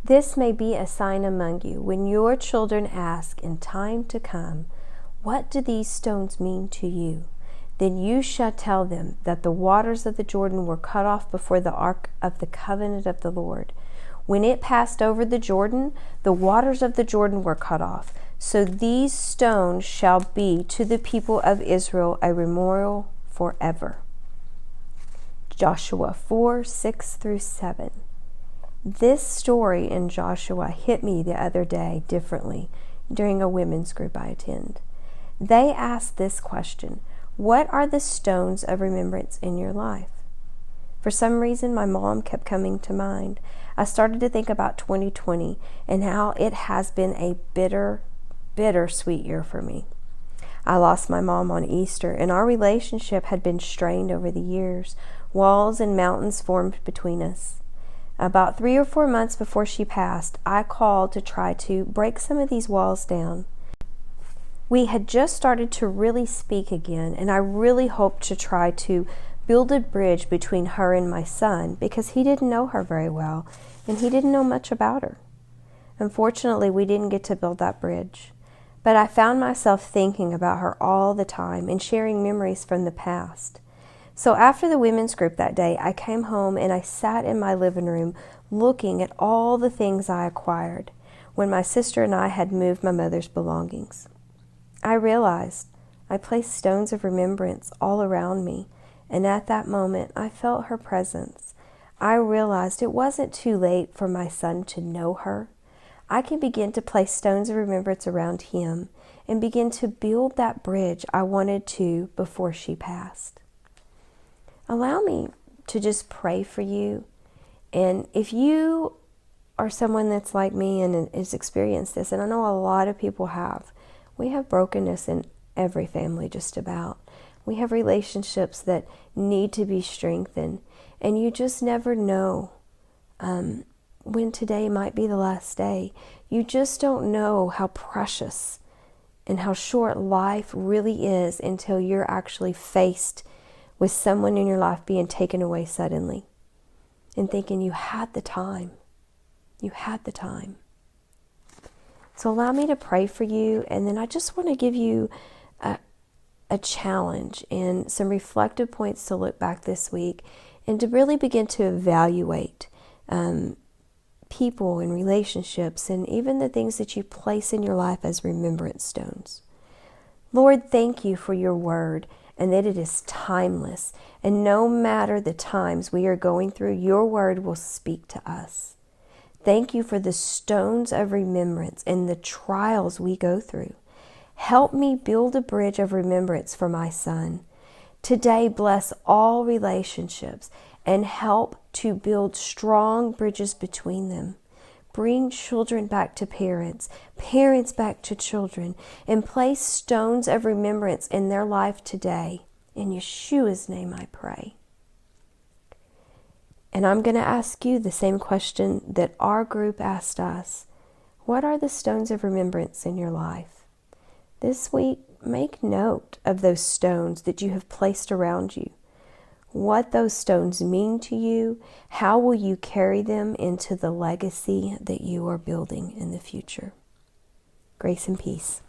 This may be a sign among you when your children ask in time to come, what do these stones mean to you? Then you shall tell them that the waters of the Jordan were cut off before the ark of the covenant of the Lord. When it passed over the Jordan, the waters of the Jordan were cut off. So these stones shall be to the people of Israel a memorial forever. Joshua 4:6-7. This story in Joshua hit me the other day differently during a women's group I attend. They asked this question: what are the stones of remembrance in your life? For some reason, my mom kept coming to mind. I started to think about 2020 and how it has been a bittersweet year for me. I lost my mom on Easter, and our relationship had been strained over the years. Walls and mountains formed between us. About 3 or 4 months before she passed, I called to try to break some of these walls down. We had just started to really speak again, and I really hoped to try to build a bridge between her and my son, because he didn't know her very well, and he didn't know much about her. Unfortunately, we didn't get to build that bridge, but I found myself thinking about her all the time and sharing memories from the past. So after the women's group that day, I came home and I sat in my living room looking at all the things I acquired when my sister and I had moved my mother's belongings. I realized I placed stones of remembrance all around me, and at that moment I felt her presence. I realized it wasn't too late for my son to know her. I can begin to place stones of remembrance around him and begin to build that bridge I wanted to before she passed. Allow me to just pray for you. And if you are someone that's like me and has experienced this, and I know a lot of people have, we have brokenness in every family just about. We have relationships that need to be strengthened, and you just never know when today might be the last day. You just don't know how precious and how short life really is until you're actually faced with someone in your life being taken away suddenly and thinking you had the time. You had the time. So allow me to pray for you, and then I just want to give you a challenge and some reflective points to look back this week and to really begin to evaluate people and relationships and even the things that you place in your life as remembrance stones. Lord, thank you for your word and that it is timeless. And no matter the times we are going through, your word will speak to us. Thank you for the stones of remembrance and the trials we go through. Help me build a bridge of remembrance for my son. Today, bless all relationships and help to build strong bridges between them. Bring children back to parents, parents back to children, and place stones of remembrance in their life today. In Yeshua's name I pray. And I'm going to ask you the same question that our group asked us. What are the stones of remembrance in your life? This week, make note of those stones that you have placed around you. What those stones mean to you. How will you carry them into the legacy that you are building in the future? Grace and peace.